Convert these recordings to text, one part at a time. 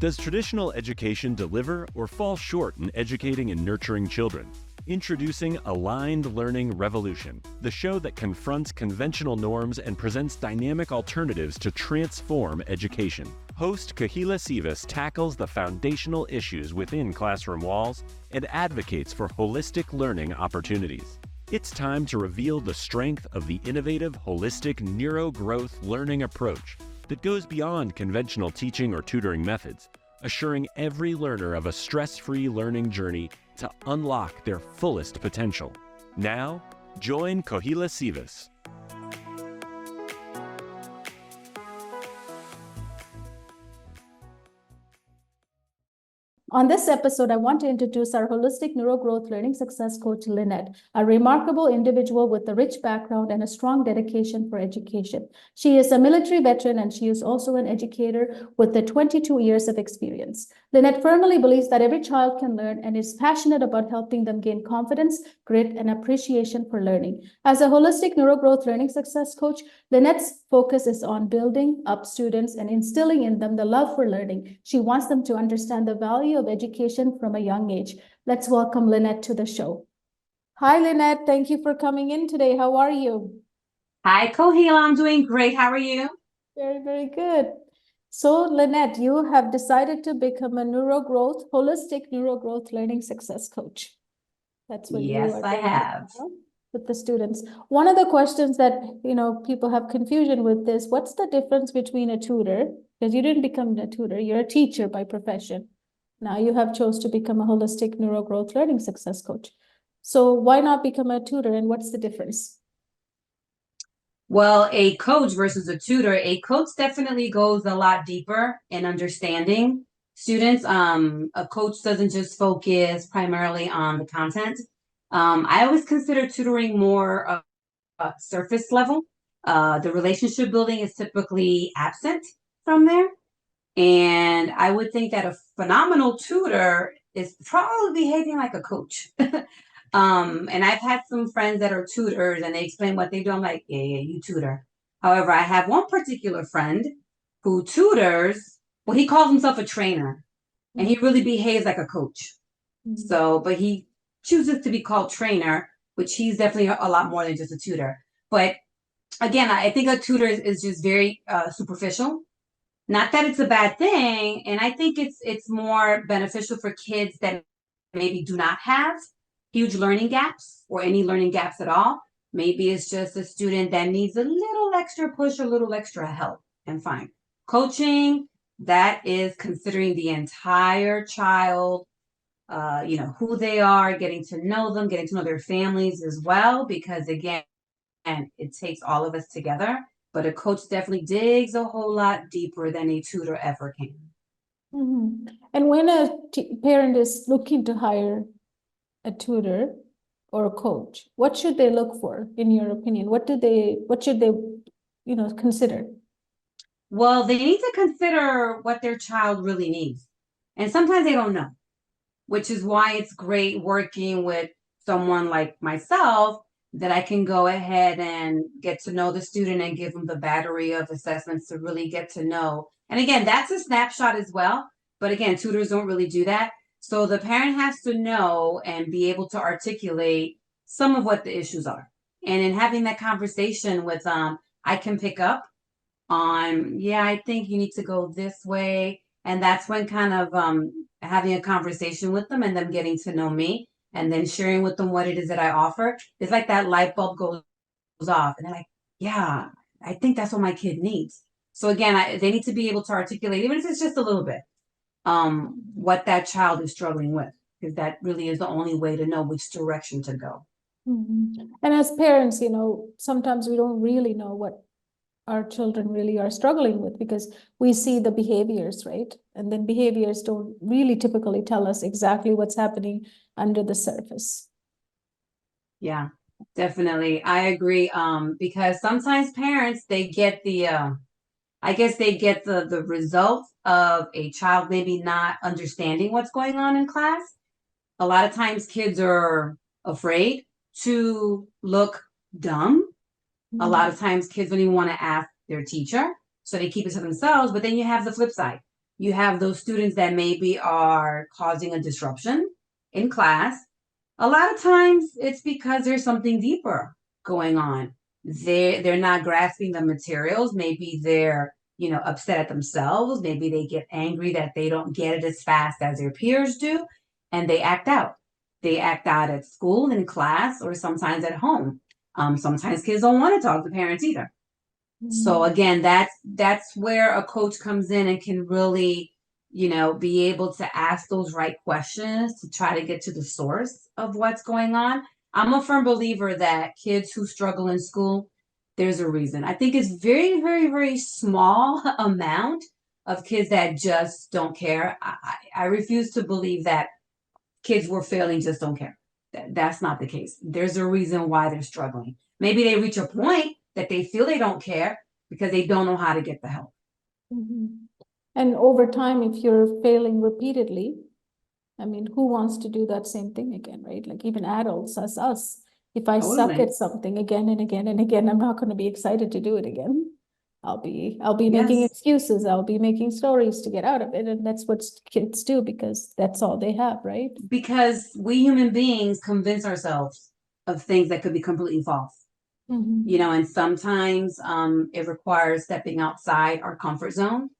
Does traditional education deliver or fall short in educating and nurturing children? Introducing Aligned Learning Revolution, the show that confronts conventional norms and presents dynamic alternatives to transform education. Host Kohila Sivas tackles the foundational issues within classroom walls and advocates for holistic learning opportunities. It's time to reveal the strength of the innovative, holistic neurogrowth learning approach that goes beyond conventional teaching or tutoring methods, assuring every learner of a stress-free learning journey to unlock their fullest potential. Now, join Kohila Sivas. On this episode, I want to introduce our holistic neurogrowth learning success coach, Lynette, a remarkable individual with a rich background and a strong dedication for education. She is a military veteran and she is also an educator with 22 years of experience. Lynette firmly believes that every child can learn and is passionate about helping them gain confidence, grit, and appreciation for learning. As a holistic neurogrowth learning success coach, Lynette's focus is on building up students and instilling in them the love for learning. She wants them to understand the value of education from a young age. Let's welcome Lynette to the show. Hi, Lynette. Thank you for coming in today. How are you? Hi, Kohila. I'm doing great. How are you? Very, very good. So, Lynette, you have decided to become a holistic neurogrowth learning success coach. That's what you are doing. Yes, I have. With the students. One of the questions that people have confusion with is, what's the difference between a tutor? Because you didn't become a tutor, you're a teacher by profession. Now you have chose to become a holistic neurogrowth learning success coach. So why not become a tutor, and what's the difference? Well, a coach versus a tutor, a coach definitely goes a lot deeper in understanding students. A coach doesn't just focus primarily on the content. I always consider tutoring more of a surface level. The relationship building is typically absent from there. And I would think that a phenomenal tutor is probably behaving like a coach. And I've had some friends that are tutors and they explain what they do. I'm like, yeah, you tutor. However, I have one particular friend who tutors, well, he calls himself a trainer and he really behaves like a coach. So, but he chooses to be called trainer, which he's definitely a lot more than just a tutor. But again, I think a tutor is just very superficial. Not that it's a bad thing. And I think it's more beneficial for kids that maybe do not have huge learning gaps or any learning gaps at all. Maybe it's just a student that needs a little extra push, a little extra help, and fine. Coaching, that is considering the entire child, who they are, getting to know them, getting to know their families as well, because again, it takes all of us together. But a coach definitely digs a whole lot deeper than a tutor ever can. Mm-hmm. And when a parent is looking to hire a tutor or a coach, what should they look for, in your opinion? What should they consider? Well, they need to consider what their child really needs. And sometimes they don't know, which is why it's great working with someone like myself, that I can go ahead and get to know the student and give them the battery of assessments to really get to know. And again, that's a snapshot as well. But again, tutors don't really do that. So the parent has to know and be able to articulate some of what the issues are. And in having that conversation with I can pick up on, yeah, I think you need to go this way. And that's when kind of having a conversation with them and them getting to know me, and then sharing with them what it is that I offer. It's like that light bulb goes off and they're like, yeah, I think that's what my kid needs. So again, they need to be able to articulate, even if it's just a little bit, what that child is struggling with, because that really is the only way to know which direction to go. Mm-hmm. And as parents, sometimes we don't really know what our children really are struggling with, because we see the behaviors, right? And then behaviors don't really typically tell us exactly what's happening under the surface. Yeah, definitely. I agree. Because sometimes parents, they get the result of a child maybe not understanding what's going on in class. A lot of times kids are afraid to look dumb. A lot of times kids don't even want to ask their teacher, so they keep it to themselves. But then you have the flip side. You have those students that maybe are causing a disruption in class. A lot of times it's because there's something deeper going on. They're not grasping the materials. Maybe they're, upset at themselves. Maybe they get angry that they don't get it as fast as their peers do, and they act out. They act out at school, in class, or sometimes at home. Sometimes kids don't want to talk to parents either. So again, that's where a coach comes in and can really, be able to ask those right questions to try to get to the source of what's going on. I'm a firm believer that kids who struggle in school, there's a reason. I think it's very, very, very small amount of kids that just don't care. I refuse to believe that kids who are failing just don't care. That's not the case. There's a reason why they're struggling. Maybe they reach a point that they feel they don't care because they don't know how to get the help. And over time, if you're failing repeatedly, I mean, who wants to do that same thing again, right? Like even adults, as us, if I suck Totally. at something again and again and again, I'm not going to be excited to do it again. I'll be making Yes. excuses. I'll be making stories to get out of it. And that's what kids do because that's all they have, right? Because we human beings convince ourselves of things that could be completely false. And sometimes it requires stepping outside our comfort zone.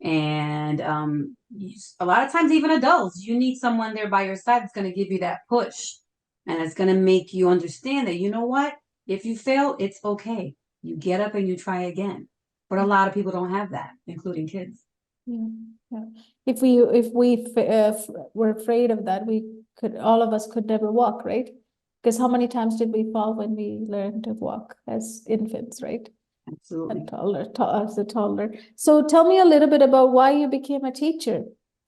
And a lot of times, even adults, you need someone there by your side that's going to give you that push. And it's going to make you understand that, you know what? If you fail, it's okay. You get up and you try again. But a lot of people don't have that, including kids. Yeah. If we were afraid of that, all of us could never walk, right? Because how many times did we fall when we learned to walk as infants, right? Absolutely. As a toddler. So tell me a little bit about why you became a teacher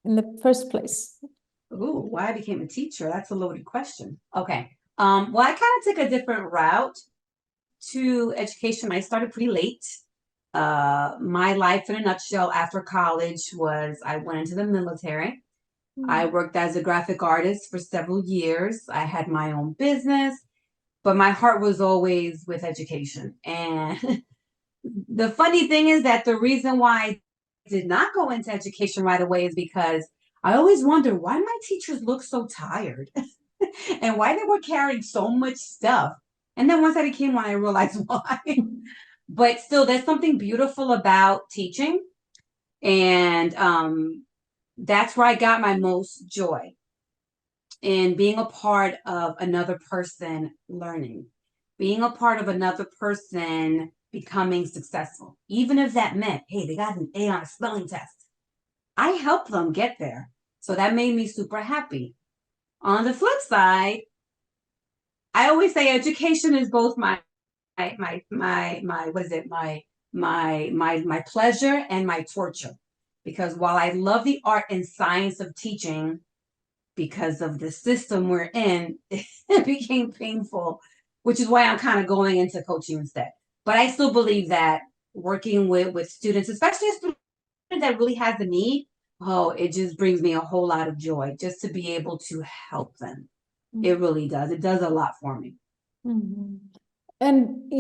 in the first place. Ooh, why I became a teacher? That's a loaded question. Okay. Well, I kind of took a different route to education. I started pretty late. My life in a nutshell after college was I went into the military. I worked as a graphic artist for several years. I had my own business, but my heart was always with education. And the funny thing is that the reason why I did not go into education right away is because I always wondered why my teachers look so tired and why they were carrying so much stuff. And then once I became one, I realized why. But still, there's something beautiful about teaching. And that's where I got my most joy, in being a part of another person learning, being a part of another person becoming successful. Even if that meant, hey, they got an A on a spelling test, I helped them get there. So that made me super happy. On the flip side, I always say education is both my pleasure and my torture. Because while I love the art and science of teaching, because of the system we're in, it became painful, which is why I'm kind of going into coaching instead. But I still believe that working with students, especially a student that really has the need, it just brings me a whole lot of joy just to be able to help them. It really does. It does a lot for me. And,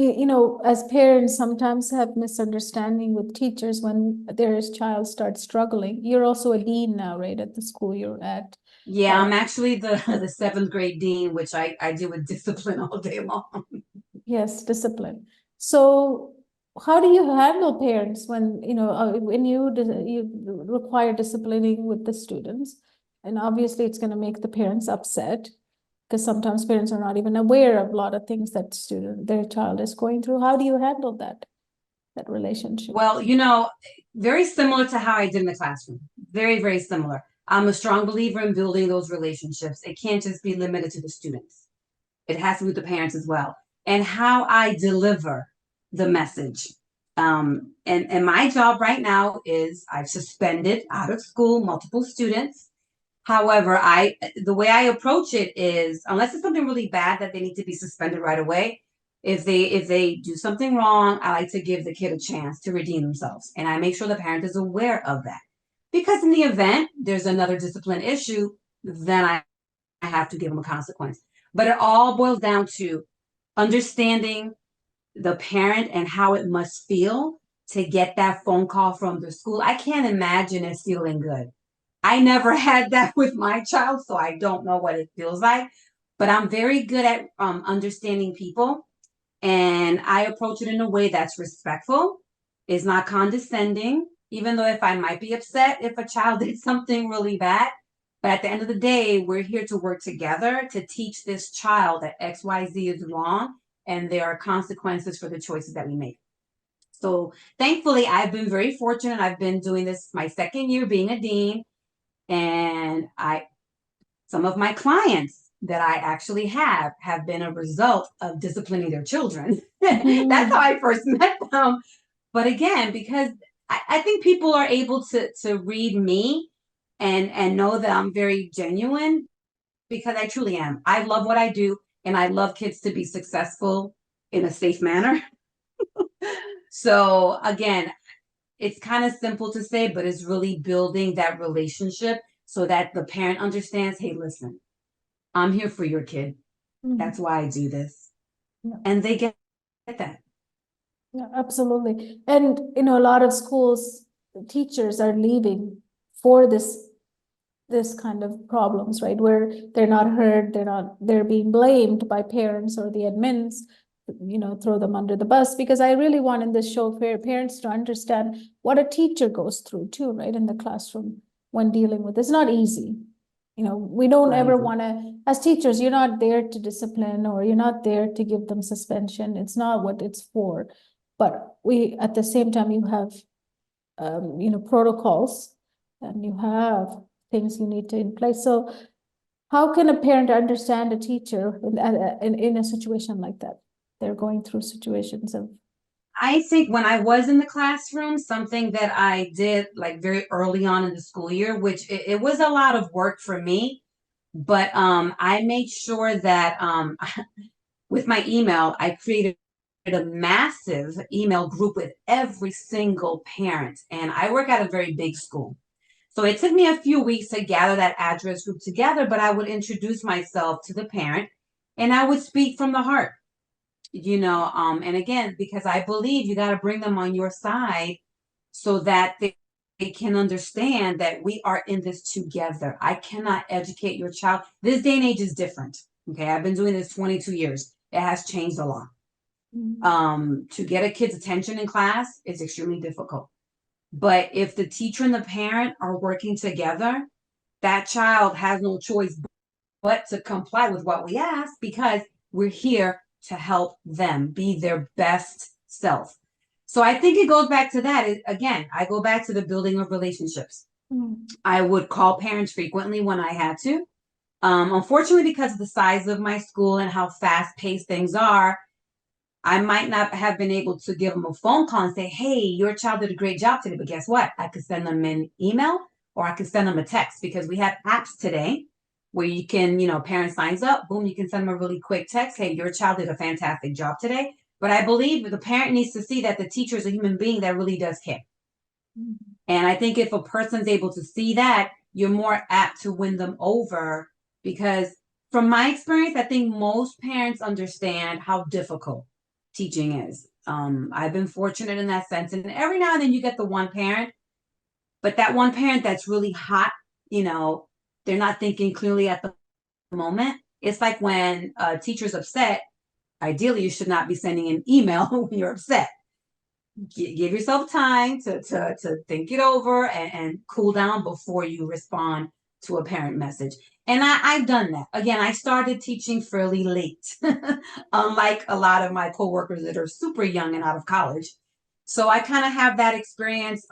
as parents sometimes have misunderstanding with teachers when their child starts struggling. You're also a dean now, right, at the school you're at? Yeah, I'm actually the 7th grade dean, which I deal with discipline all day long. Yes, discipline. So how do you handle parents when, when you require disciplining with the students? And obviously it's going to make the parents upset because sometimes parents are not even aware of a lot of things that their child is going through. How do you handle that relationship? Well, very similar to how I did in the classroom. Very, very similar. I'm a strong believer in building those relationships. It can't just be limited to the students. It has to be with the parents as well. And how I deliver the message. And my job right now is I've suspended out of school multiple students. However, the way I approach it is, unless it's something really bad that they need to be suspended right away, if they do something wrong, I like to give the kid a chance to redeem themselves. And I make sure the parent is aware of that. Because in the event there's another discipline issue, then I have to give them a consequence. But it all boils down to understanding the parent and how it must feel to get that phone call from the school, I can't imagine it feeling good. I never had that with my child, so I don't know what it feels like, but I'm very good at understanding people, and I approach it in a way that's respectful, is not condescending, even though if I might be upset if a child did something really bad. But at the end of the day, we're here to work together to teach this child that XYZ is wrong and there are consequences for the choices that we make. So thankfully, I've been very fortunate. I've been doing this my second year being a dean, and some of my clients that I actually have been a result of disciplining their children. That's how I first met them. But again, because I think people are able to read me and know that I'm very genuine, because I truly am. I love what I do, and I love kids to be successful in a safe manner. So again, it's kind of simple to say, but it's really building that relationship so that the parent understands, hey, listen, I'm here for your kid. That's why I do this. Yeah. And they get that. Yeah, absolutely. And, a lot of schools, teachers are leaving for this kind of problems, right? Where they're not heard, they're being blamed by parents or the admins, throw them under the bus, because I really want in this show for parents to understand what a teacher goes through too, right? In the classroom when dealing with, it's not easy. We don't ever want to, as teachers, you're not there to discipline, or you're not there to give them suspension. It's not what it's for. But at the same time, you have, protocols, and you have things you need to in place. So how can a parent understand a teacher in a situation like that? They're going through situations of. I think when I was in the classroom, something that I did like very early on in the school year, which it was a lot of work for me, but I made sure that with my email, I created a massive email group with every single parent. And I work at a very big school. So it took me a few weeks to gather that address group together, but I would introduce myself to the parent and I would speak from the heart. And again, because I believe you got to bring them on your side so that they can understand that we are in this together. I cannot educate your child. This day and age is different. Okay. I've been doing this 22 years. It has changed a lot. To get a kid's attention in class is extremely difficult. But if the teacher and the parent are working together, that child has no choice but to comply with what we ask, because we're here to help them be their best self. So I think it goes back to that. Again, I go back to the building of relationships. I would call parents frequently when I had to. Unfortunately, because of the size of my school and how fast-paced things are, I might not have been able to give them a phone call and say, hey, your child did a great job today. But guess what? I could send them an email, or I could send them a text, because we have apps today where you can, parent signs up, boom, you can send them a really quick text. Hey, your child did a fantastic job today. But I believe the parent needs to see that the teacher is a human being that really does care. And I think if a person's able to see that, you're more apt to win them over, because from my experience, I think most parents understand how difficult teaching is. I've been fortunate in that sense. And every now and then you get the one parent, but that one parent that's really hot, they're not thinking clearly at the moment. It's like when a teacher's upset, ideally you should not be sending an email when you're upset. Give yourself time to think it over and cool down before you respond to a parent message. And I've done that. Again, I started teaching fairly late, unlike a lot of my coworkers that are super young and out of college. So I kind of have that experience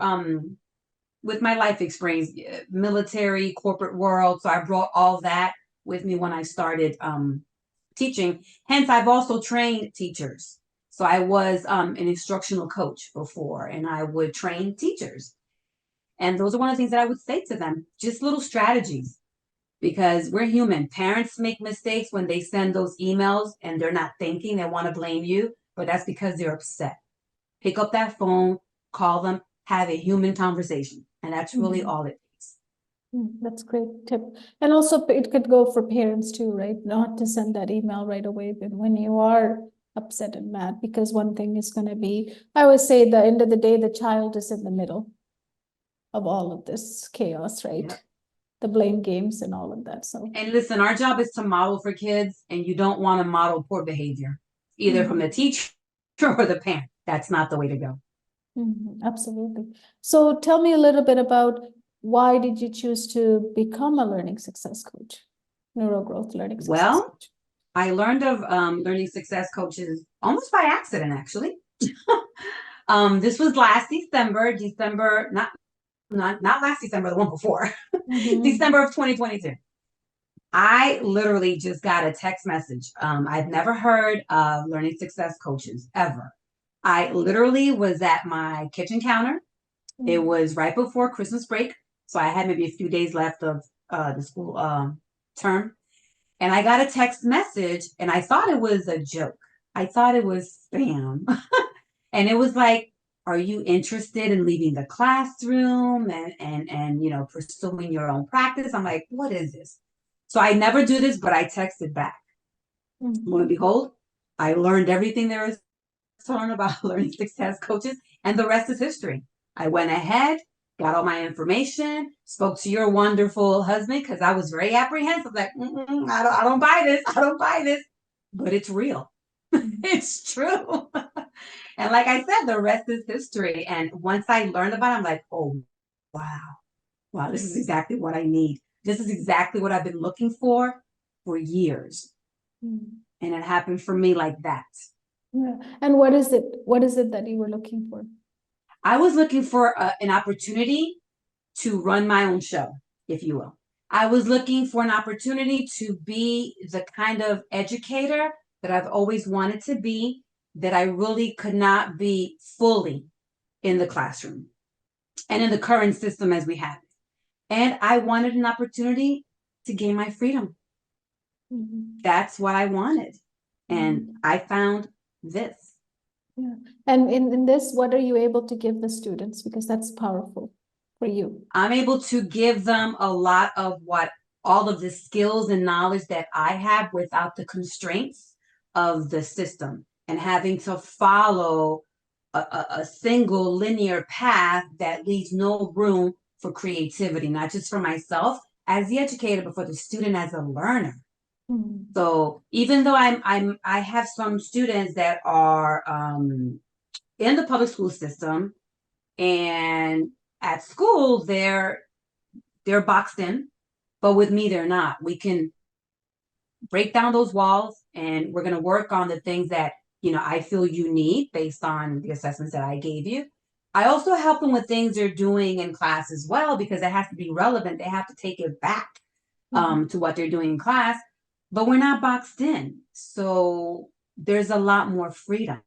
with my life experience, military, corporate world. So I brought all that with me when I started teaching. Hence, I've also trained teachers. So I was an instructional coach before, and I would train teachers. And those are one of the things that I would say to them, just little strategies, because we're human. Parents make mistakes when they send those emails and they're not thinking, they want to blame you, but that's because they're upset. Pick up that phone, call them, have a human conversation. And that's really all it takes. That's a great tip. And also it could go for parents too, right? Not to send that email right away, but when you are upset and mad because one thing is going to be, I always say, at the end of the day, the child is in the middle of all of this chaos, right? Yep. The blame games and all of that. So, And listen, our job is to model for kids, and you don't want to model poor behavior, either from the teacher or the parent. That's not the way to go. absolutely. So tell me a little bit about, why did you choose to become a learning success coach, neurogrowth learning success Well, coach? I learned of learning success coaches almost by accident, actually. This was last December, not last December, the one before, December of 2022. I literally just got a text message. I've never heard of learning success coaches ever. I literally was at my kitchen counter. It was right before Christmas break, so I had maybe a few days left of the school term. And I got a text message, and I thought it was a joke. I thought it was spam. And it was like, are you interested in leaving the classroom and you know, pursuing your own practice? I'm like, what is this? So I never do this, but I texted back. Lo and behold, I learned everything there is to learn about learning success coaches, and the rest is history. I went ahead, got all my information, spoke to your wonderful husband, because I was very apprehensive, like, I don't buy this. I don't buy this. But it's real. It's true. And like I said, the rest is history. And once I learned about it, I'm like, oh, wow, this is exactly what I need. This is exactly what I've been looking for years. And it happened for me like that. Yeah. And what is it? What is it that you were looking for? I was looking for an opportunity to run my own show, if you will. I was looking for an opportunity to be the kind of educator that I've always wanted to be, that I really could not be fully in the classroom and in the current system as we have it. And I wanted an opportunity to gain my freedom. That's what I wanted. And I found this. Yeah. And in this, what are you able to give the students? Because that's powerful for you. I'm able to give them a lot of all of the skills and knowledge that I have without the constraints of the system and having to follow a single linear path that leaves no room for creativity, not just for myself as the educator, but for the student as a learner. So even though I have some students that are in the public school system, and at school they're boxed in, but with me they're not. We can break down those walls, and we're going to work on the things that, you know, I feel you need based on the assessments that I gave you. I also help them with things they're doing in class as well, because it has to be relevant. They have to take it back to what they're doing in class, but we're not boxed in. So there's a lot more freedom.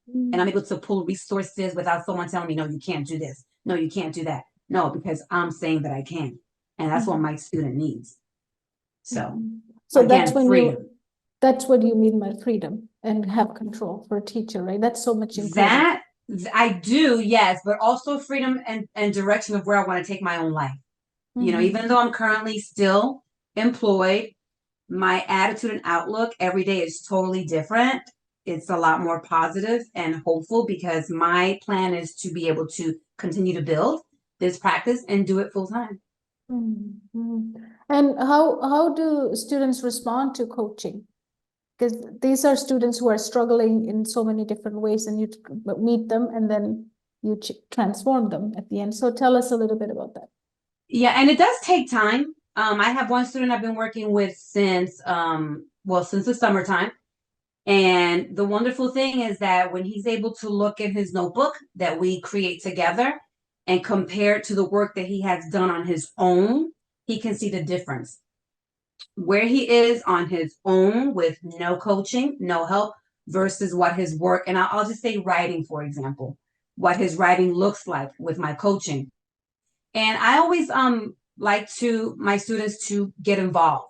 And I'm able to pull resources without someone telling me, no, you can't do this. No, you can't do that. No, because I'm saying that I can. And that's what my student needs. So So again, that's when freedom. that's what you mean by freedom and have control for a teacher, right? That's so much improvement. That I do, yes, but also freedom and direction of where I want to take my own life. You know, even though I'm currently still employed, my attitude and outlook every day is totally different. It's a lot more positive and hopeful, because my plan is to be able to continue to build this practice and do it full time. And how do students respond to coaching? Because these are students who are struggling in so many different ways, and you meet them and then you transform them at the end. So tell us a little bit about that. Yeah, and it does take time. I have one student I've been working with since the summertime. And the wonderful thing is that when he's able to look in his notebook that we create together and compare it to the work that he has done on his own, he can see the difference. Where he is on his own with no coaching, no help, versus what his work, and I'll just say writing, for example, what his writing looks like with my coaching. And I always like my students to get involved.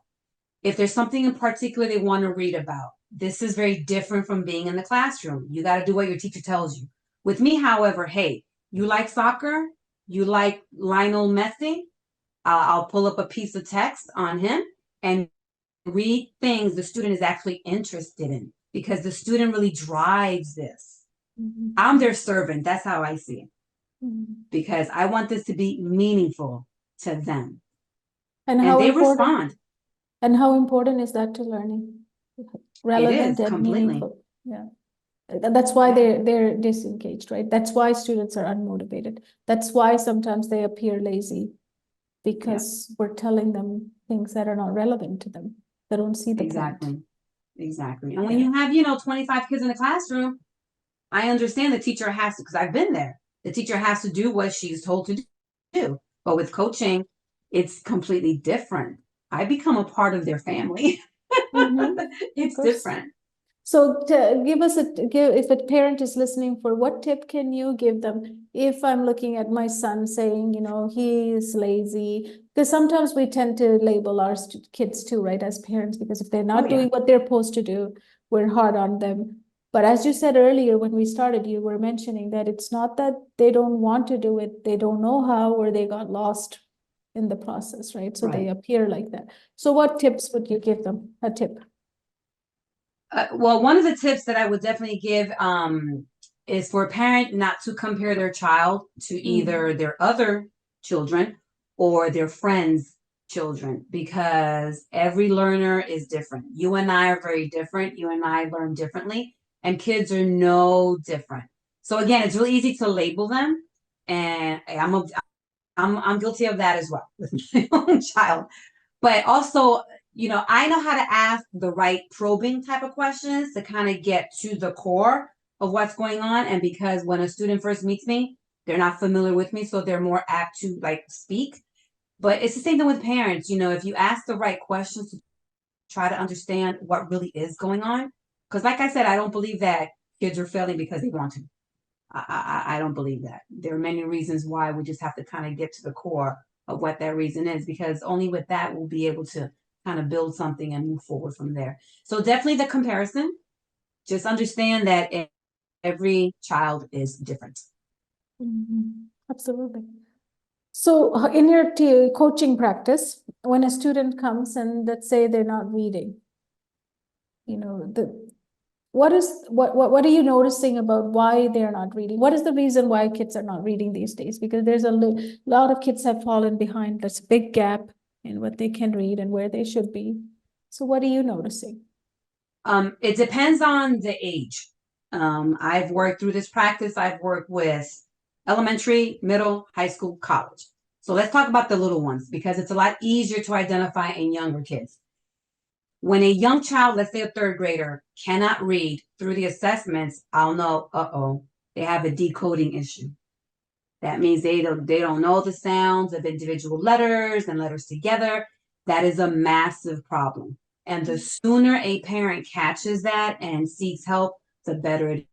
If there's something in particular they want to read about, this is very different from being in the classroom. You got to do what your teacher tells you. With me, however, hey, you like soccer? You like Lionel Messi? I'll pull up a piece of text on him and read things the student is actually interested in. because the student really drives this. Mhm. I'm their servant. That's how I see it. Mhm. Because I want this to be meaningful to them. And And how they important respond. and how important is that to learning? It Relevant is and completely. meaningful. Yeah. That's why Yeah. they're disengaged, right? That's why students are unmotivated. That's why sometimes they appear lazy, because we're telling them things that are not relevant to them. They don't see the point. Exactly. And when you have, 25 kids in a classroom, I understand the teacher has to, because I've been there. The teacher has to do what she's told to do. But with coaching, it's completely different. I become a part of their family. Mhm. Of It's course. different. So if a parent is listening, for what tip can you give them if I'm looking at my son saying, he is lazy? Because sometimes we tend to label our kids too, right, as parents, because if they're Oh, not yeah. doing what they're supposed to do, we're hard on them. But as you said earlier, when we started, you were mentioning that it's not that they don't want to do it, they don't know how, or they got lost in the process, right? So they Right. appear like that. So what tips would you give them? A tip? Well, one of the tips that I would definitely give is for a parent not to compare their child to either their other children or their friends' children, because every learner is different. You and I are very different. You and I learn differently, and kids are no different. So again, it's really easy to label them, and I'm guilty of that as well with my own child. But also, I know how to ask the right probing type of questions to kind of get to the core of what's going on. And because when a student first meets me, they're not familiar with me, so they're more apt to like speak. But it's the same thing with parents. If you ask the right questions to try to understand what really is going on. Because like I said, I don't believe that kids are failing because they want to. I don't believe that. There are many reasons why. We just have to kind of get to the core of what that reason is, because only with that we'll be able to kind of build something and move forward from there. So definitely the comparison. Just understand that every child is different. Absolutely. So in your coaching practice, when a student comes and let's say they're not reading, what are you noticing about why they're not reading? What is the reason why kids are not reading these days? Because there's a lot of kids have fallen behind. There's a big gap in what they can read and where they should be. So what are you noticing? It depends on the age. I've worked through this practice. I've worked with elementary, middle, high school, college. So let's talk about the little ones, because it's a lot easier to identify in younger kids. When a young child, let's say a third grader, cannot read through the assessments, I'll know, they have a decoding issue. That means they don't know the sounds of individual letters and letters together. That is a massive problem. And the sooner a parent catches that and seeks help, the better it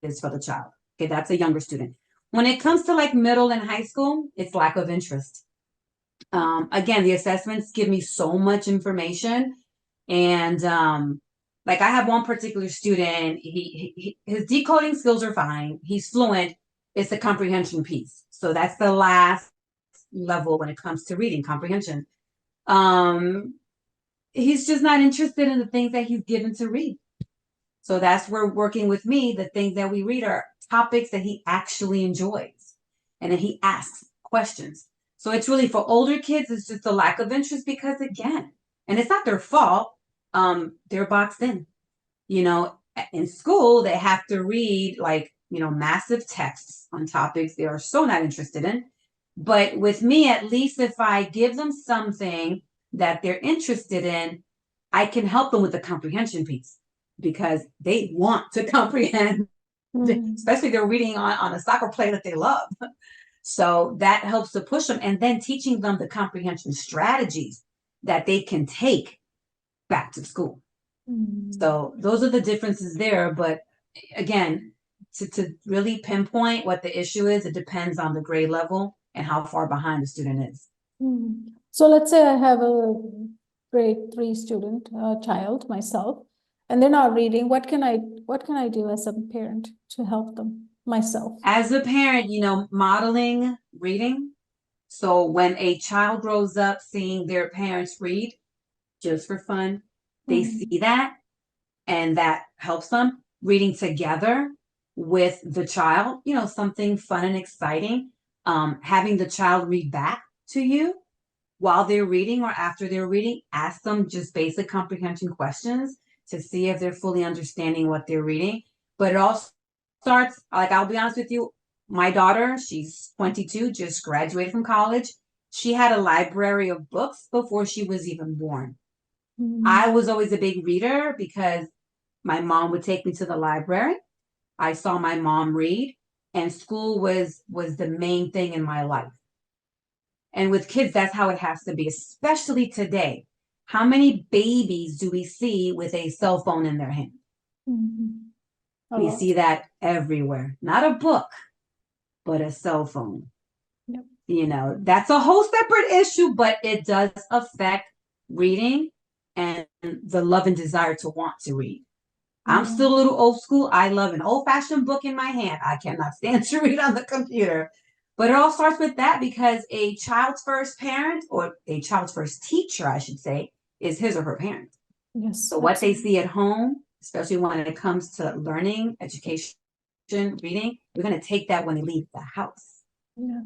is for the child. Okay, that's a younger student. When it comes to like middle and high school, it's lack of interest. Again, the assessments give me so much information. And like I have one particular student, his decoding skills are fine. He's fluent. It's the comprehension piece. So that's the last level when it comes to reading comprehension. He's just not interested in the things that he's given to read. So that's where working with me, the things that we read are topics that he actually enjoys. And then he asks questions. So it's really for older kids, it's just a lack of interest because again, and it's not their fault, they're boxed in. In school, they have to read like, massive texts on topics they are so not interested in. But with me, at least if I give them something that they're interested in, I can help them with the comprehension piece because they want to comprehend, especially they're reading on a soccer play that they love. So that helps to push them, and then teaching them the comprehension strategies that they can take back to school. So those are the differences there. But again, to really pinpoint what the issue is, it depends on the grade level and how far behind the student is. So let's say I have a grade 3 student, child myself, and they're not reading. What can I do as a parent to help them myself? As a parent, modeling reading. So when a child grows up seeing their parents read just for fun, they see that and that helps them. Reading together with the child, something fun and exciting. Having the child read back to you while they're reading or after they're reading. Ask them just basic comprehension questions to see if they're fully understanding what they're reading. But it all starts, like, I'll be honest with you, my daughter, she's 22, just graduated from college. She had a library of books before she was even born. I was always a big reader because my mom would take me to the library. I saw my mom read, and school was the main thing in my life. And with kids, that's how it has to be, especially today. How many babies do we see with a cell phone in their hand? We see that everywhere. Not a book, but a cell phone. Yep. That's a whole separate issue, but it does affect reading and the love and desire to want to read. I'm still a little old school. I love an old-fashioned book in my hand. I cannot stand to read on the computer. But it all starts with that, because a child's first parent, or a child's first teacher, I should say, is his or her parent. Yes. So what they see at home, especially when it comes to learning, education, reading, we're going to take that when they leave the house. Yeah.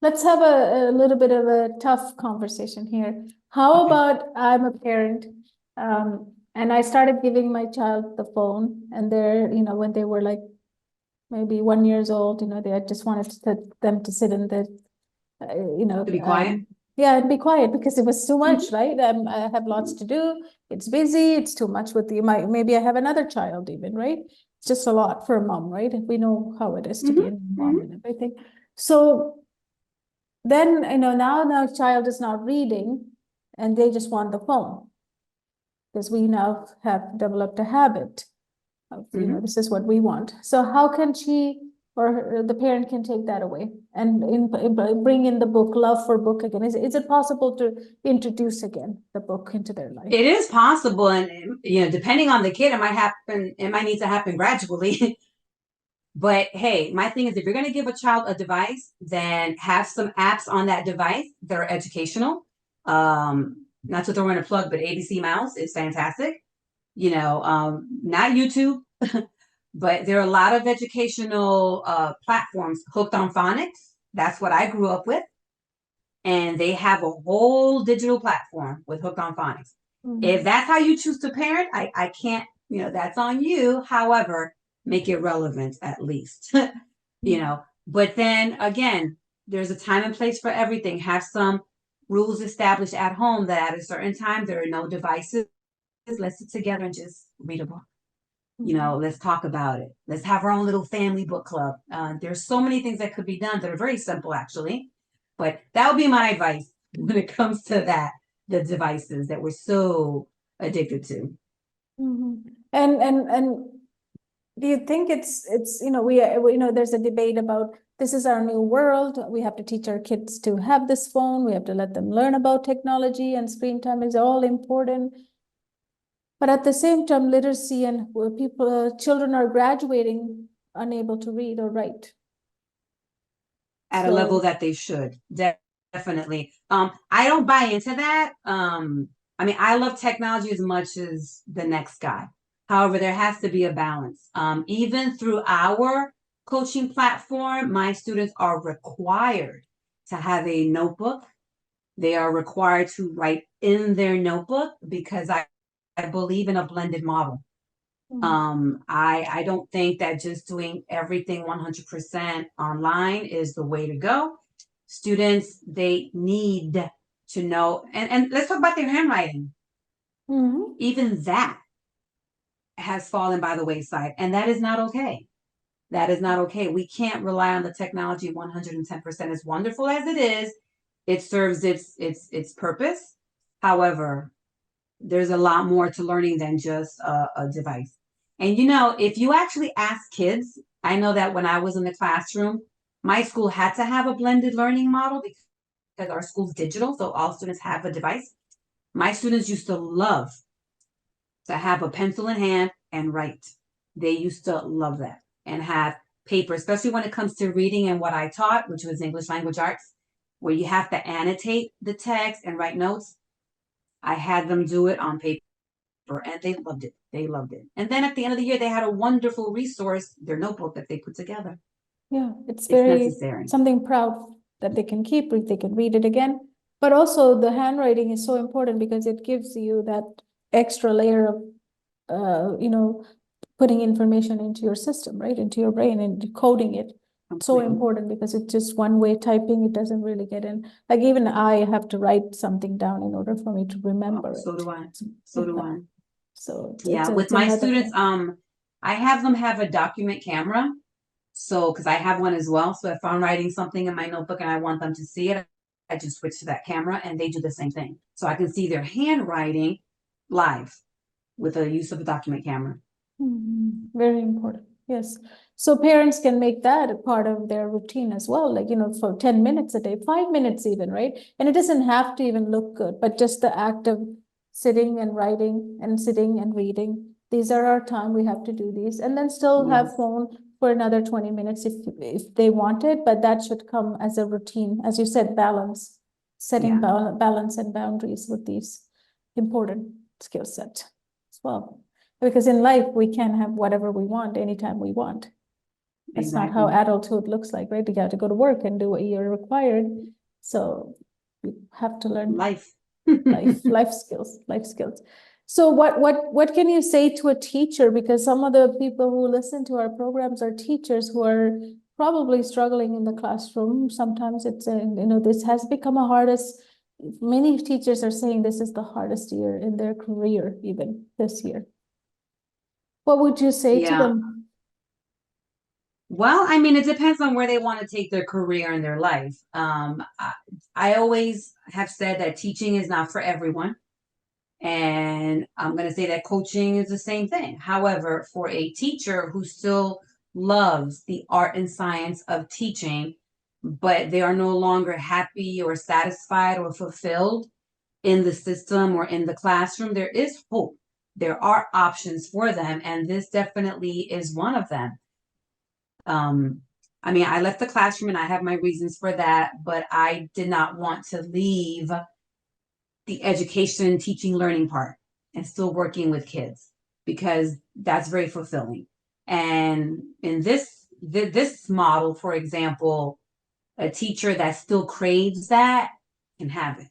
Let's have a little bit of a tough conversation here. How about I'm a parent, and I started giving my child the phone, and they're, when they were like maybe 1 year old, they just wanted them to sit in the, To be quiet? Yeah, and be quiet because it was too much, right? I have lots to do. It's busy. It's too much with maybe I have another child even, right? It's just a lot for a mom, right? And we know how it is to be a mom and everything. So then, now child is not reading and they just want the phone because we now have developed a habit of, this is what we want. So how can she or the parent can take that away and bring in the book, love for book again? Is it possible to introduce again the book into their life? It is possible. And, depending on the kid, it might need to happen gradually. But hey, my thing is, if you're going to give a child a device, then have some apps on that device that are educational. Not to throw in a plug, but ABC Mouse is fantastic. Not YouTube, but there are a lot of educational platforms. Hooked on Phonics, that's what I grew up with. And they have a whole digital platform with Hooked on Phonics. If that's how you choose to parent, I can't, that's on you. However, make it relevant at least, But then again, there's a time and place for everything. Have some rules established at home that at a certain time, there are no devices. Let's sit together and just read a book. Let's talk about it. Let's have our own little family book club. There's so many things that could be done that are very simple, actually. But that would be my advice when it comes to that, the devices that we're so addicted to. And do you think it's there's a debate about this is our new world. We have to teach our kids to have this phone. We have to let them learn about technology, and screen time is all important. But at the same time, literacy and children are graduating unable to read or write at a level that they should. Definitely. I don't buy into that. I love technology as much as the next guy. However, there has to be a balance. Even through our coaching platform, my students are required to have a notebook. They are required to write in their notebook because I believe in a blended model. I don't think that just doing everything 100% online is the way to go. Students, they need to know, and let's talk about their handwriting. Even that has fallen by the wayside, and that is not okay. That is not okay. We can't rely on the technology 110%. As wonderful as it is, it serves its purpose. However, there's a lot more to learning than just a device. And if you actually ask kids, I know that when I was in the classroom, my school had to have a blended learning model because our school's digital, so all students have a device. My students used to love to have a pencil in hand and write. They used to love that and have paper, especially when it comes to reading and what I taught, which was English language arts, where you have to annotate the text and write notes. I had them do it on paper paper, and they loved it. They loved it. And then at the end of the year, they had a wonderful resource, their notebook that they put together. Yeah, it's It's very necessary. something proud that they can keep, they can read it again. But also the handwriting is so important because it gives you that extra layer of, putting information into your system, right? Into your brain and decoding it. So Completely. important because it's just one way typing, it doesn't really get in. Like even I have to write something down in order for me to remember So it. do I. So do I. So Yeah, with it's my another students, thing. I have them have a document camera. So, because I have one as well. So if I'm writing something in my notebook and I want them to see it, I just switch to that camera and they do the same thing. So I can see their handwriting live with the use of a document camera. Very important. Yes. So parents can make that a part of their routine as well, like, for 10 minutes a day, 5 minutes even, right? And it doesn't have to even look good, but just the act of sitting and writing and sitting and reading. These are our time. We have to do these and then still have Yes. phone for another 20 minutes if they want it, but that should come as a routine, as you said, balance, setting balance and boundaries with these important skill set as well. Because in life, we can have whatever we want anytime we want. That's not how adulthood looks like, right? You got to go to work and do what you're required. So you have to learn Life. life skills. So what can you say to a teacher? Because some of the people who listen to our programs are teachers who are probably struggling in the classroom. Sometimes it's this has become a hardest. Many teachers are saying this is the hardest year in their career, even this year. What would you say to them? Well, I mean, it depends on where they want to take their career in their life. I always have said that teaching is not for everyone. And I'm going to say that coaching is the same thing. However, for a teacher who still loves the art and science of teaching, but they are no longer happy or satisfied or fulfilled in the system or in the classroom, there is hope. There are options for them, and this definitely is one of them. I mean, I left the classroom and I have my reasons for that, but I did not want to leave the education, teaching, learning part and still working with kids because that's very fulfilling. And in this model, for example, a teacher that still craves that can have it.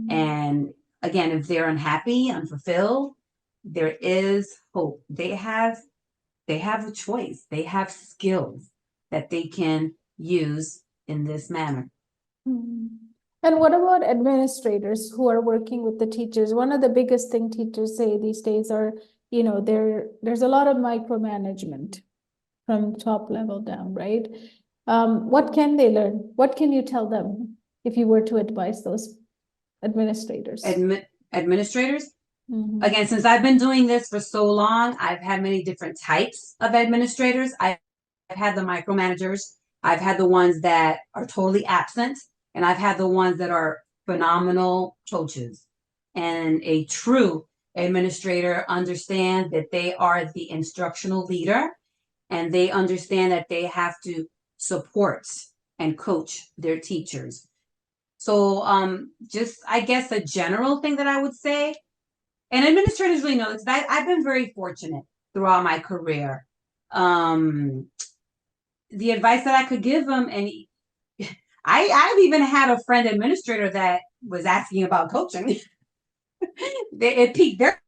And again, if they're unhappy, unfulfilled, there is hope. They have a choice. They have skills that they can use in this manner. And what about administrators who are working with the teachers? One of the biggest thing teachers say these days are, there's a lot of micromanagement from top level down, right? What can they learn? What can you tell them if you were to advise those administrators? Administrators? Again, since I've been doing this for so long, I've had many different types of administrators. I've had the micromanagers. I've had the ones that are totally absent. And I've had the ones that are phenomenal coaches. And a true administrator understands that they are the instructional leader and they understand that they have to support and coach their teachers. So just, I guess, a general thing that I would say, and administrators really know this, I've been very fortunate throughout my career. The advice that I could give them, and I've even had a friend administrator that was asking about coaching. It piqued their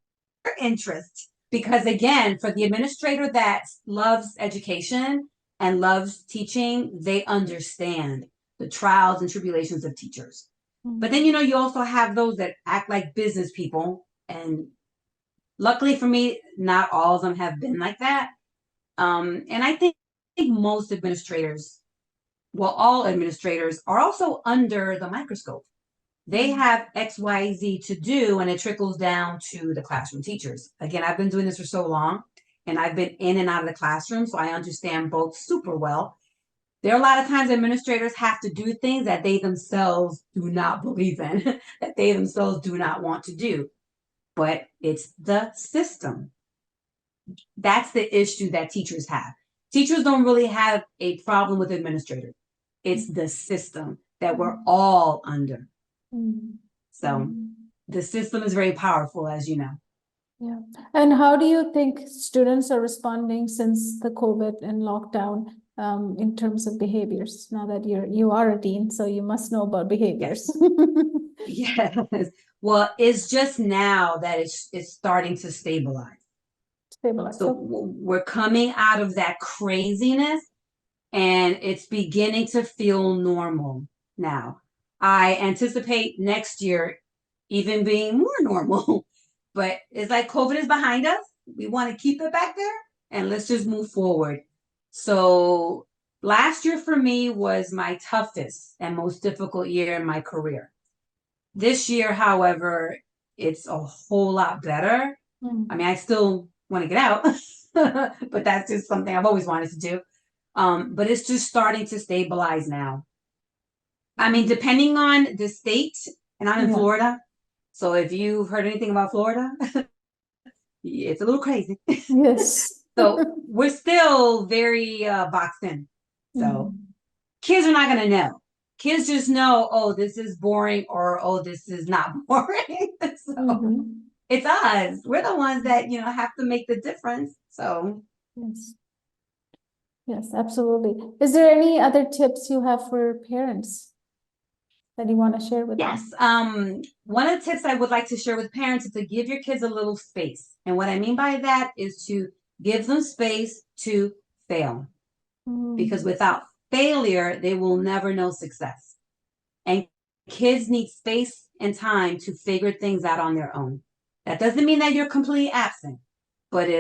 interest because, again, for the administrator that loves education and loves teaching, they understand the trials and tribulations of teachers. But then, you also have those that act like business people. And luckily for me, not all of them have been like that. And I think most administrators, well, all administrators are also under the microscope. They have X, Y, Z to do, and it trickles down to the classroom teachers. Again, I've been doing this for so long, and I've been in and out of the classroom, so I understand both super well. There are a lot of times administrators have to do things that they themselves do not believe in, that they themselves do not want to do. But it's the system. That's the issue that teachers have. Teachers don't really have a problem with administrators. It's the system that we're all under. So the system is very powerful, as you know. Yeah. And how do you think students are responding since the COVID and lockdown in terms of behaviors? Now that you are a dean, so you must know about behaviors. Yes. Well, it's just now that it's starting to stabilize. Stabilize. So we're coming out of that craziness and it's beginning to feel normal now. I anticipate next year even being more normal, but it's like COVID is behind us. We want to keep it back there and let's just move forward. So last year for me was my toughest and most difficult year in my career. This year, however, it's a whole lot better. I mean, I still want to get out, but that's just something I've always wanted to do. But it's just starting to stabilize now. I mean, depending on the state, and I'm in Florida, so if you've heard anything about Florida, it's a little crazy. Yes. So we're still very boxed in. So kids are not going to know. Kids just know, oh, this is boring, or oh, this is not boring. So it's us. We're the ones that, have to make the difference. So yes. Yes, absolutely. Is there any other tips you have for parents that you want to share with them? Yes. One of the tips I would like to share with parents is to give your kids a little space. And what I mean by that is to give them space to fail. Because without failure, they will never know success. And kids need space and time to figure things out on their own. That doesn't mean that you're completely absent. But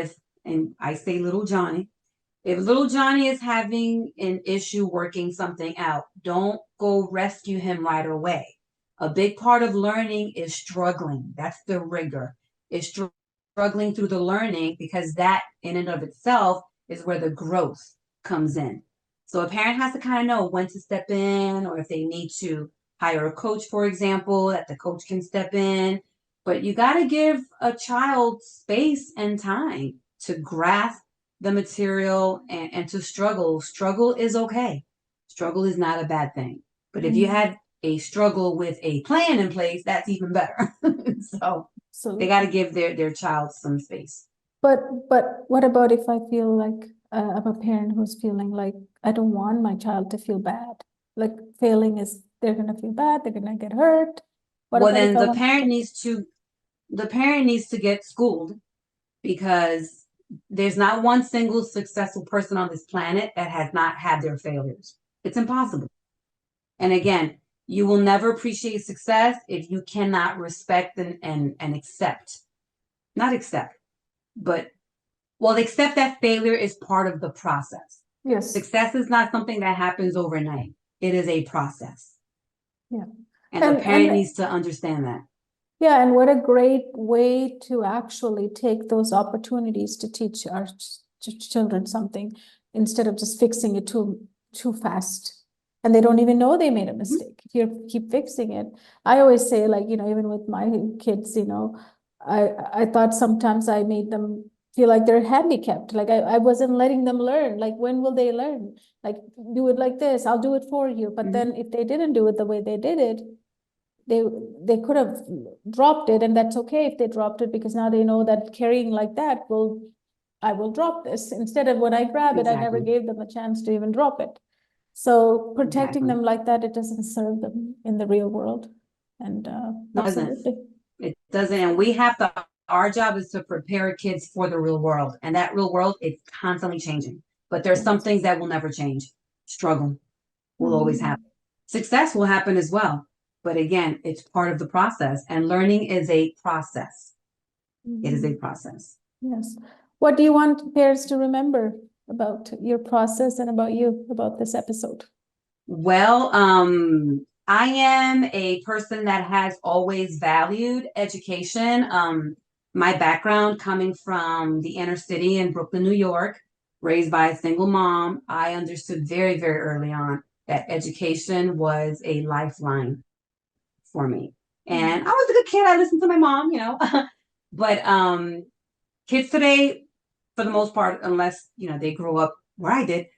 and I say little Johnny, if little Johnny is having an issue working something out, don't go rescue him right away. A big part of learning is struggling. That's the rigor. Is struggling through the learning, because that in and of itself is where the growth comes in. So a parent has to kind of know when to step in, or if they need to hire a coach, for example, that the coach can step in. But you got to give a child space and time to grasp the material and to struggle. Struggle is okay. Struggle is not a bad thing. But if you had a struggle with a plan in place, that's even better. So they got to give their child some space. But what about if I feel like I'm a parent who's feeling like I don't want my child to feel bad? Like failing is, they're gonna feel bad, they're gonna get hurt. Well, then the parent needs to get schooled, because there's not one single successful person on this planet that has not had their failures. It's impossible. And again, you will never appreciate success if you cannot respect and accept, not accept, but accept that failure is part of the process. Yes. Success is not something that happens overnight. It is a process. Yeah. And the parent needs to understand that. Yeah, and what a great way to actually take those opportunities to teach our children something instead of just fixing it too fast. And they don't even know they made a mistake. If you keep fixing it, I always say, like, even with my kids, I thought sometimes I made them feel like they're handicapped. Like I wasn't letting them learn. Like, when will they learn? Like, do it like this, I'll do it for you. But then if they didn't do it the way they did it, they could have dropped it, and that's okay if they dropped it, because now they know that carrying like that I will drop this. Instead of when I grab it, I never gave them a chance to even drop it. So protecting them like that, it doesn't serve them in the real world. And absolutely. It doesn't. And our job is to prepare kids for the real world. And that real world is constantly changing. But there's some things that will never change. Struggle will always happen. Success will happen as well. But again, it's part of the process. And learning is a process. It is a process. Yes. What do you want parents to remember about your process and about you, about this episode? Well, I am a person that has always valued education. My background coming from the inner city in Brooklyn, New York, raised by a single mom, I understood very, very early on that education was a lifeline for me. And I was a good kid. I listened to my mom, but kids today, for the most part, unless, they grew up where I did,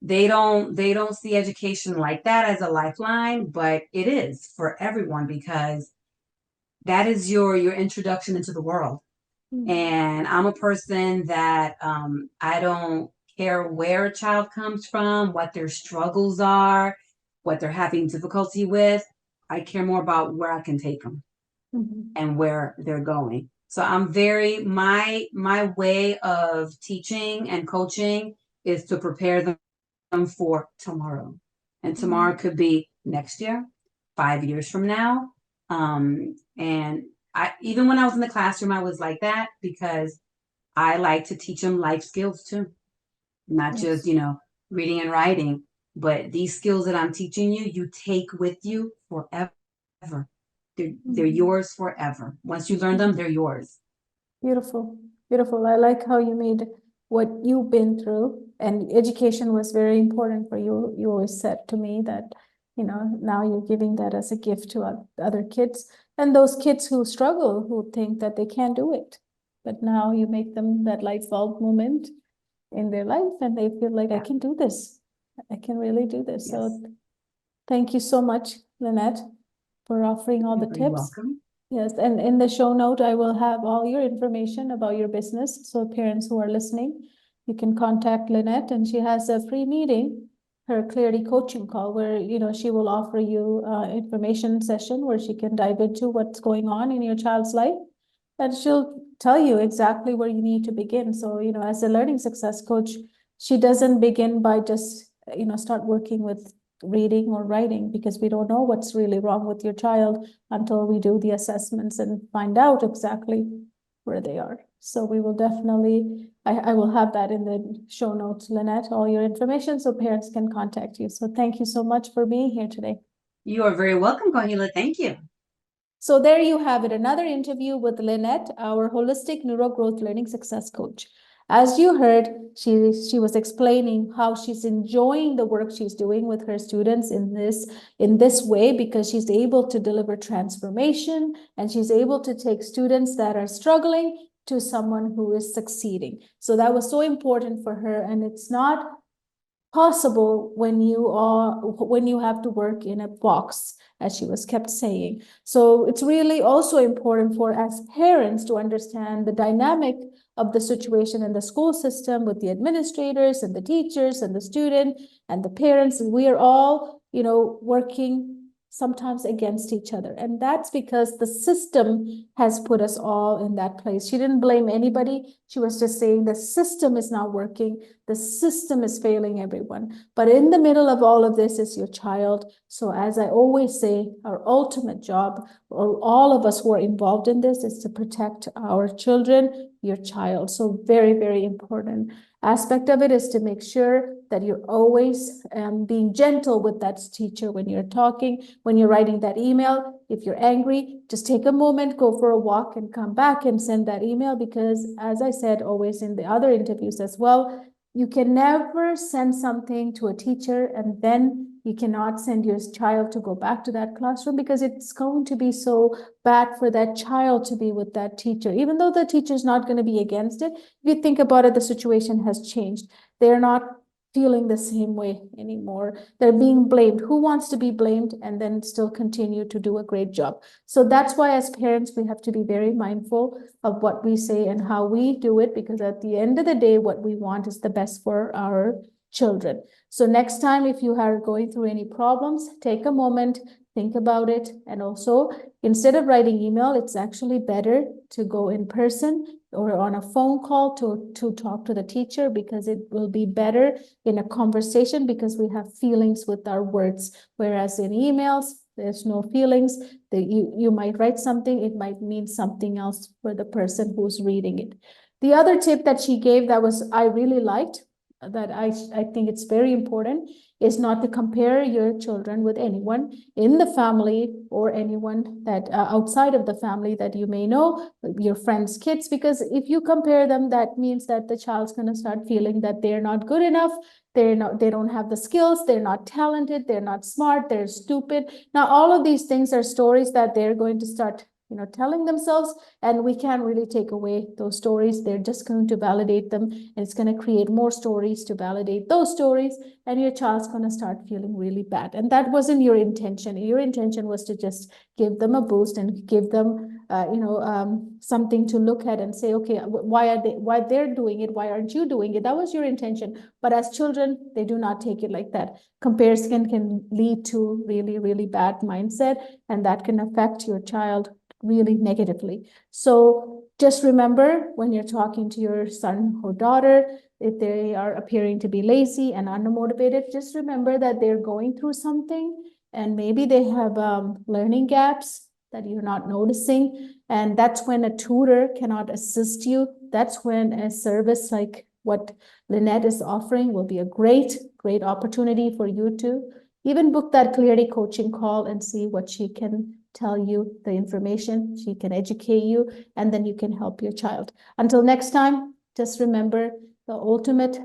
they don't see education like that as a lifeline, but it is for everyone, because that is your introduction into the world. And I'm a person that I don't care where a child comes from, what their struggles are, what they're having difficulty with. I care more about where I can take them and where they're going. So I'm very, my way of teaching and coaching is to prepare them for tomorrow. And tomorrow could be next year, 5 years from now. And even when I was in the classroom, I was like that because I like to teach them life skills too, not just, reading and writing, but these skills that I'm teaching you, you take with you forever. They're yours forever. Once you learn them, they're yours. Beautiful, beautiful. I like how you made what you've been through, and education was very important for you. You always said to me that, now you're giving that as a gift to other kids, and those kids who struggle, who think that they can't do it. But now you make them that light bulb moment in their life, and they feel like, I can do this. I can really do this. Yes. So thank you so much, Lynette, for offering all the tips. You're welcome. Yes, and in the show note, I will have all your information about your business. So parents who are listening, you can contact Lynette, and she has a free meeting, her Clarity coaching call, where, she will offer you information session where she can dive into what's going on in your child's life. And she'll tell you exactly where you need to begin. So, as a learning success coach, she doesn't begin by just, start working with reading or writing, because we don't know what's really wrong with your child until we do the assessments and find out exactly where they are. So we will definitely, I will have that in the show notes, Lynette, all your information, so parents can contact you. So thank you so much for being here today. You are very welcome, Kohila. Thank you. So there you have it, another interview with Lynette, our holistic neurogrowth learning success coach. As you heard, she was explaining how she's enjoying the work she's doing with her students in this way, because she's able to deliver transformation, and she's able to take students that are struggling to someone who is succeeding. So that was so important for her, and it's not possible when you have to work in a box, as she was kept saying. So it's really also important for as parents to understand the dynamic of the situation in the school system with the administrators and the teachers and the student and the parents. And we are all, working sometimes against each other. And that's because the system has put us all in that place. She didn't blame anybody. She was just saying the system is not working. The system is failing everyone. But in the middle of all of this is your child. So as I always say, our ultimate job, or all of us who are involved in this, is to protect our children, your child. So very, very important aspect of it is to make sure that you're always being gentle with that teacher when you're talking, when you're writing that email. If you're angry, just take a moment, go for a walk, and come back and send that email, because as I said always in the other interviews as well, you can never send something to a teacher and then you cannot send your child to go back to that classroom, because it's going to be so bad for that child to be with that teacher. Even though the teacher is not going to be against it, if you think about it, the situation has changed. They're not feeling the same way anymore. They're being blamed. Who wants to be blamed and then still continue to do a great job? So that's why as parents, we have to be very mindful of what we say and how we do it, because at the end of the day, what we want is the best for our children. So next time, if you are going through any problems, take a moment, think about it. And also, instead of writing email, it's actually better to go in person or on a phone call to talk to the teacher, because it will be better in a conversation, because we have feelings with our words. Whereas in emails, there's no feelings. That you might write something, it might mean something else for the person who's reading it. The other tip that she gave that I really liked, that I think it's very important, is not to compare your children with anyone in the family or anyone that outside of the family that you may know, your friends' kids, because if you compare them, that means that the child's going to start feeling that they're not good enough. They don't have the skills, they're not talented, they're not smart, they're stupid. Now, all of these things are stories that they're going to start telling themselves, and we can't really take away those stories. They're just going to validate them, and it's going to create more stories to validate those stories, and your child's going to start feeling really bad. And that wasn't your intention. Your intention was to just give them a boost and give them something to look at and say, okay, why they're doing it? Why aren't you doing it? That was your intention. But as children, they do not take it like that. Comparison can lead to really, really bad mindset, and that can affect your child really negatively. So just remember, when you're talking to your son or daughter, if they are appearing to be lazy and unmotivated, just remember that they're going through something, and maybe they have learning gaps that you're not noticing. And that's when a tutor cannot assist you. That's when a service like what Lynette is offering will be a great opportunity for you to even book that Clarity coaching call and see what she can tell you, the information, she can educate you, and then you can help your child. Until next time, just remember, the ultimate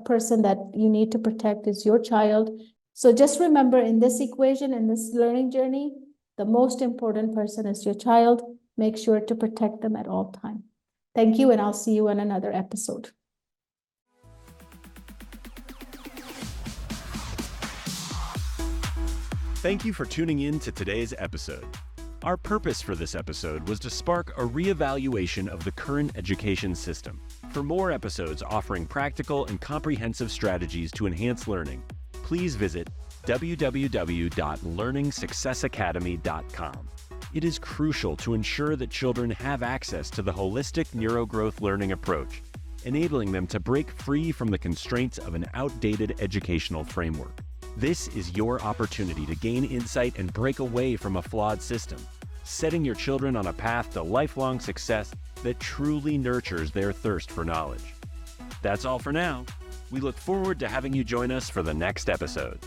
person that you need to protect is your child. So just remember, in this equation, in this learning journey, the most important person is your child. Make sure to protect them at all times. Thank you, and I'll see you in another episode. Thank you for tuning in to today's episode. Our purpose for this episode was to spark a reevaluation of the current education system. For more episodes offering practical and comprehensive strategies to enhance learning, please visit www.learningsuccessacademy.com. It is crucial to ensure that children have access to the holistic neurogrowth learning approach, enabling them to break free from the constraints of an outdated educational framework. This is your opportunity to gain insight and break away from a flawed system, setting your children on a path to lifelong success that truly nurtures their thirst for knowledge. That's all for now. We look forward to having you join us for the next episode.